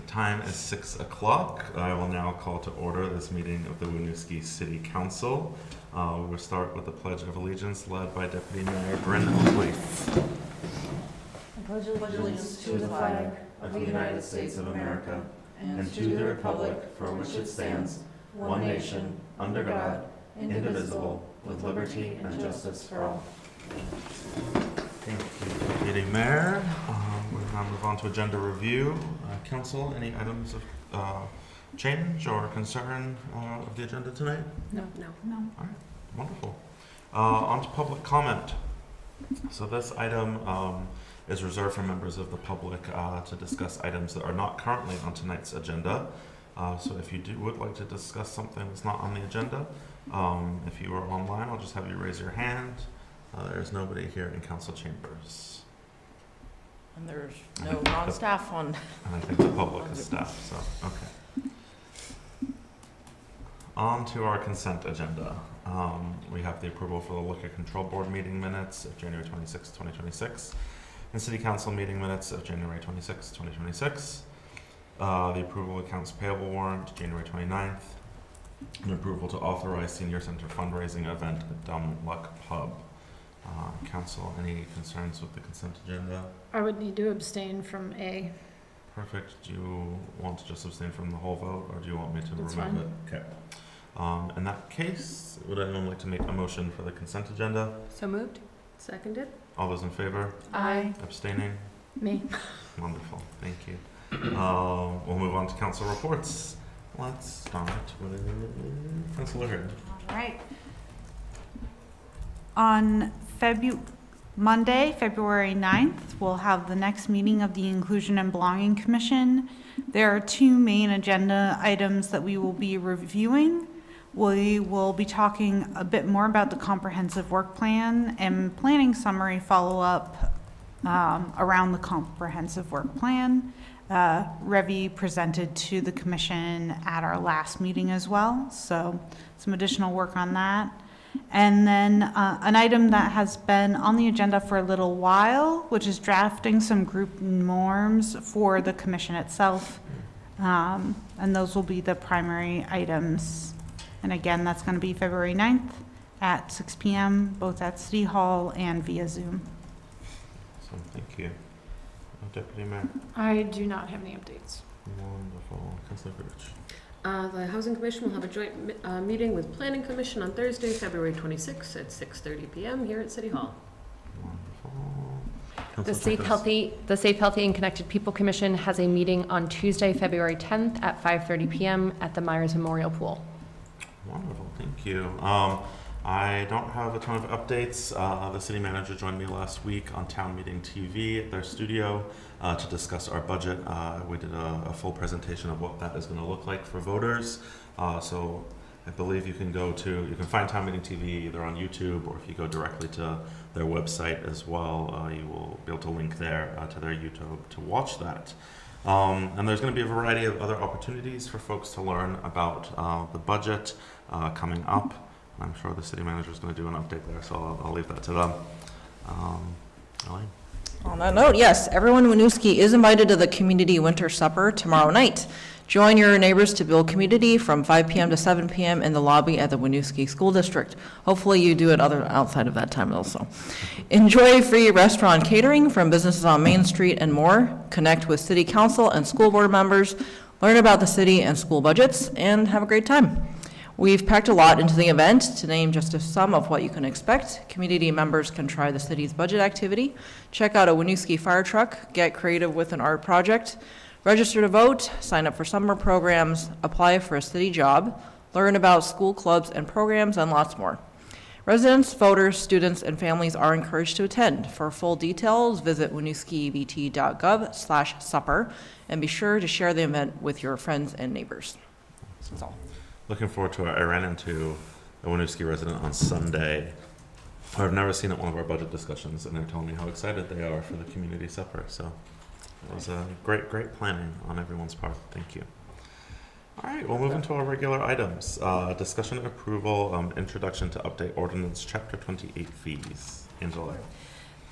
time is 6 o'clock. I will now call to order this meeting of the Winooski City Council. We will start with the Pledge of Allegiance led by Deputy Mayor Bryn Oakley. I pledge allegiance to the flag of the United States of America and to the republic for which it stands, one nation, under God, indivisible, with liberty and justice for all. Thank you, Deputy Mayor. We'll now move on to agenda review. Council, any items of change or concern of the agenda tonight? No. All right, wonderful. On to public comment. So this item is reserved for members of the public to discuss items that are not currently on tonight's agenda. So if you would like to discuss something that's not on the agenda, if you are online, I'll just have you raise your hand. There's nobody here in council chambers. And there's no non-staff on. And I think the public is staff, so, okay. On to our consent agenda. We have the approval for the Liquor Control Board meeting minutes of January 26, 2026, and City Council meeting minutes of January 26, 2026. The approval of accounts payable warrant, January 29th, and approval to authorize Senior Center fundraising event at Dumb Luck Pub. Council, any concerns with the consent agenda? I would need to abstain from A. Perfect. Do you want to just abstain from the whole vote, or do you want me to That's remove fine. it? Okay. In that case, would anyone like to make a motion for the consent agenda? So moved. Seconded. All those in favor? Aye. Abstaining? Me. Wonderful. Thank you. We'll move on to council reports. Let's start with Councilor Hurd. All right. On Monday, February 9th, we'll have the next meeting of the Inclusion and Belonging Commission. There are two main agenda items that we will be reviewing. We will be talking a bit more about the comprehensive work plan and planning summary follow-up around the comprehensive work plan. Revi presented to the commission at our last meeting as well, so some additional work on that. And then an item that has been on the agenda for a little while, which is drafting some group norms for the commission itself. And those will be the primary items. And again, that's going to be February 9th at 6 p.m., both at City Hall and via Zoom. So thank you. Deputy Mayor. I do not have any updates. Wonderful. Councilor Birch. The Housing Commission will have a joint meeting with Planning Commission on Thursday, February 26th at 6:30 p.m. here at City Hall. Wonderful. The Safe, Healthy, and Connected People Commission has a meeting on Tuesday, February 10th at 5:30 p.m. at the Myers Memorial Pool. Wonderful, thank you. I don't have a ton of updates. The city manager joined me last week on Town Meeting TV at their studio to discuss our budget. We did a full presentation of what that is going to look like for voters. So I believe you can find Town Meeting TV either on YouTube, or if you go directly to their website as well, you will be able to link there to their YouTube to watch that. And there's going to be a variety of other opportunities for folks to learn about the budget coming up. I'm sure the city manager is going to do an update there, so I'll leave that to them. Elaine? On that note, yes, everyone in Winooski is invited to the community winter supper tomorrow night. Join your neighbors to build community from 5 p.m. to 7 p.m. in the lobby at the Winooski School District. Hopefully you do it outside of that time also. Enjoy free restaurant catering from businesses on Main Street and more. Connect with city council and school board members. Learn about the city and school budgets, and have a great time. We've packed a lot into the event. To name just some of what you can expect, community members can try the city's budget activity, check out a Winooski fire truck, get creative with an art project, register to vote, sign up for summer programs, apply for a city job, learn about school clubs and programs, and lots more. Residents, voters, students, and families are encouraged to attend. For full details, visit winooskibt.gov/supper, and be sure to share the event with your friends and neighbors. That's all. Looking forward to it. I ran into a Winooski resident on Sunday who I've never seen at one of our budget discussions, and they're telling me how excited they are for the community supper. So it was a great planning on everyone's part. Thank you. All right, we'll move into our regular items. Discussion and approval, introduction to update ordinance chapter 28 fees. Angela.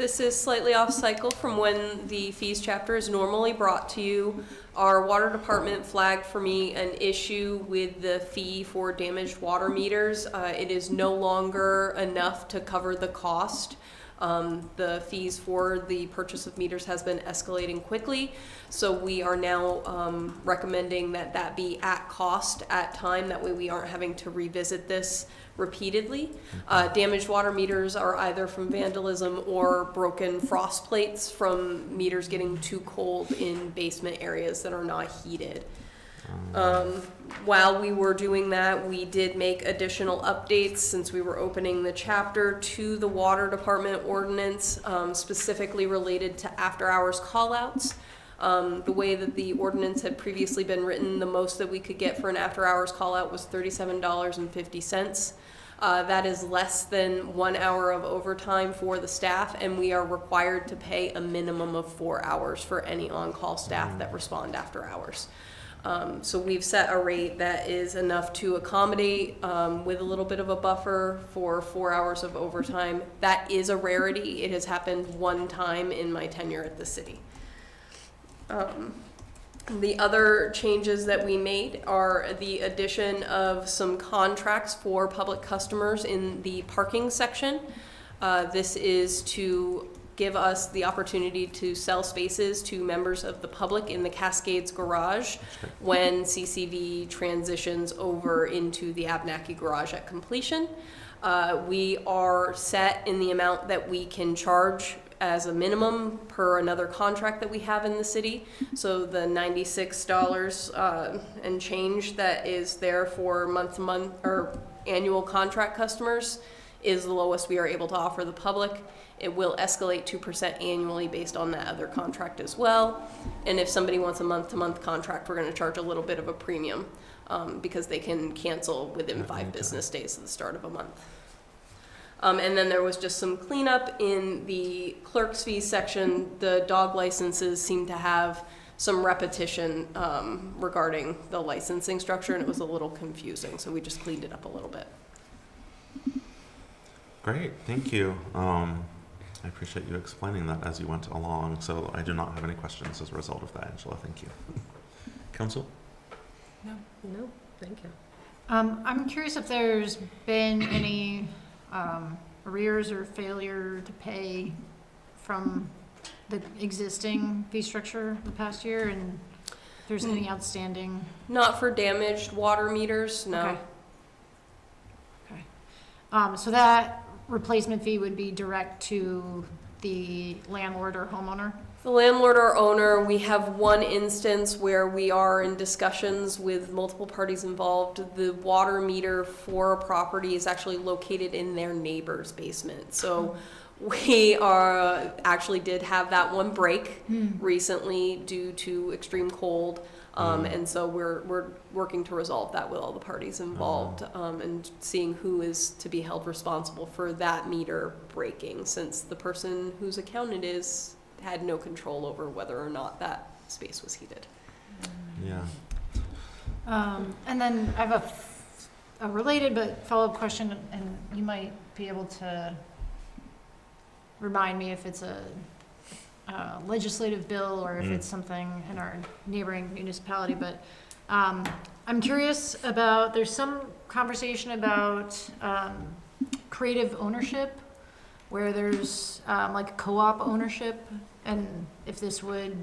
This is slightly off cycle from when the fees chapter is normally brought to you. Our water department flagged for me an issue with the fee for damaged water meters. It is no longer enough to cover the cost. The fees for the purchase of meters has been escalating quickly, so we are now recommending that that be at cost at time. That way we aren't having to revisit this repeatedly. Damaged water meters are either from vandalism or broken frost plates from meters getting too cold in basement areas that are not heated. While we were doing that, we did make additional updates since we were opening the chapter to the water department ordinance, specifically related to after-hours call-outs. The way that the ordinance had previously been written, the most that we could get for an after-hours call-out was $37.50. That is less than 1 hour of overtime for the staff, and we are required to pay a minimum of 4 hours for any on-call staff that respond after hours. So we've set a rate that is enough to accommodate, with a little bit of a buffer for 4 hours of overtime. That is a rarity. It has happened one time in my tenure at the city. The other changes that we made are the addition of some contracts for public customers in the parking section. This is to give us the opportunity to sell spaces to members of the public in the Cascades garage when CCV transitions over into the Abnaki garage at completion. We are set in the amount that we can charge as a minimum per another contract that we have in the city. So the $96 and change that is there for month-to-month or annual contract customers is the lowest we are able to offer the public. It will escalate 2% annually based on that other contract as well. And if somebody wants a month-to-month contract, we're gonna charge a little bit of a premium because they can cancel within 5 business days at the start of a month. And then there was just some cleanup in the clerk's fees section. The dog licenses seem to have some repetition regarding the licensing structure, and it was a little confusing, so we just cleaned it up a little bit. Great, thank you. I appreciate you explaining that as you went along, so I do not have any questions as a result of that, Angela. Thank you. Council? No, thank you. I'm curious if there's been any arrears or failure to pay from the existing fee structure the past year, and if there's any outstanding? Not for damaged water meters, no. Okay. So that replacement fee would be direct to the landlord or homeowner? The landlord or owner, we have one instance where we are in discussions with multiple parties involved. The water meter for a property is actually located in their neighbor's basement. So we actually did have that one break recently due to extreme cold. And so we're working to resolve that with all the parties involved, and seeing who is to be held responsible for that meter breaking, since the person whose account it is had no control over whether or not that space was heated. Yeah. And then I have a related but follow-up question, and you might be able to remind me if it's a legislative bill or if it's something in our neighboring municipality, but I'm curious about, there's some conversation about creative ownership, where there's like co-op ownership, and if this would,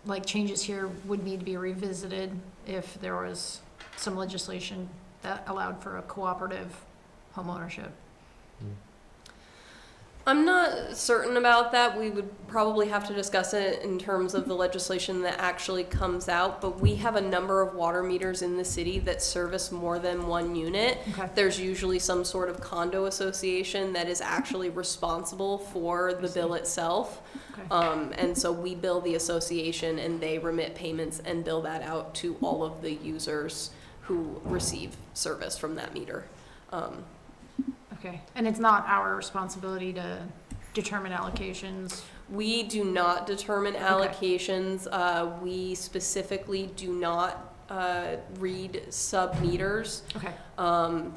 like changes here would need to be revisited if there was some legislation that allowed for a cooperative home ownership. I'm not certain about that. We would probably have to discuss it in terms of the legislation that actually comes out, but we have a number of water meters in the city that service more than one unit. Okay. There's usually some sort of condo association that is actually responsible for the bill itself. Okay. And so we bill the association and they remit payments and bill that out to all of the users who receive service from that meter. Okay, and it's not our responsibility to determine allocations? We do not determine allocations. We specifically do not read sub-meters Okay,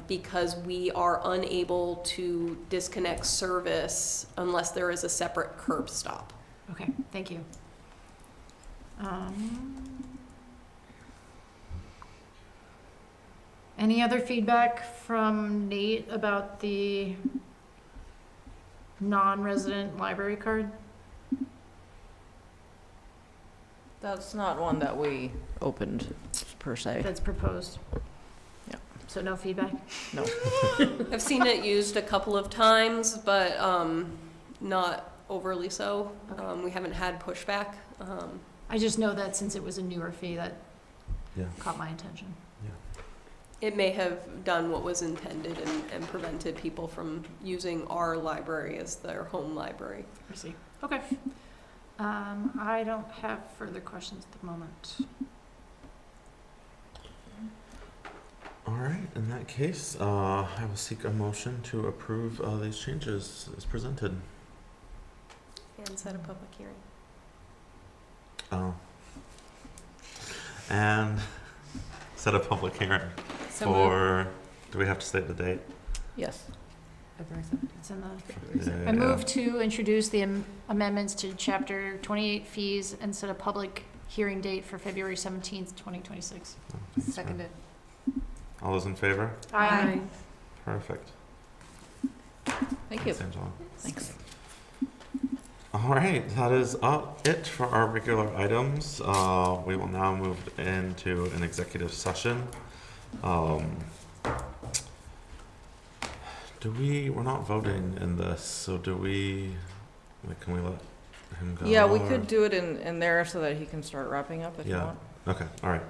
because we are unable to disconnect service unless there is a separate curb stop. okay, thank you. Any other feedback from Nate about the non-resident library card? That's not one that we opened, per se. That's proposed? Yeah. So no feedback? No. I've seen it used a couple of times, but not overly so. We haven't had pushback. I just know that since it was a newer fee, that Yeah. caught my attention. It may have done what was intended and prevented people from using our library as their home library. I see. Okay. I don't have further questions at the moment. All right, in that case, I will seek a motion to approve these changes as presented. And set a public hearing. And set a public hearing So for, do we have to state the date? Yes. February 17th. It's in the, Yeah. I move to introduce the amendments to Chapter 28 fees and set a public hearing date for February 17th, 2026. Oh, thanks, Fran. Seconded. All those in favor? Aye. Perfect. Thank you. Thanks, Angela. Thanks. All right, that is it for our regular items. We will now move into an executive session. We're not voting in this, so can we let him go? Yeah, we or- could do it in there so that he can start wrapping up if you Yeah. want. Okay, all right.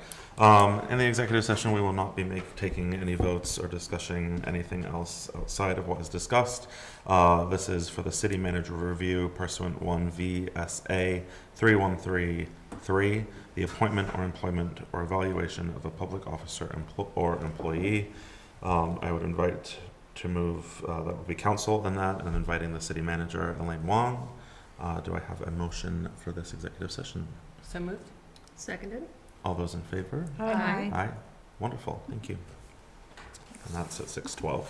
In the executive session, we will not be taking any votes or discussing anything else outside of what is discussed. This is for the city manager review pursuant 1 VSA 3133, the appointment or employment or evaluation of a public officer or employee. I would invite to move, that would be council in that, and inviting the city manager, Elaine Wong. Do I have a motion for this executive session? So moved. Seconded? All those in favor? Aye. Aye. Wonderful, thank you. And that's at 6:12.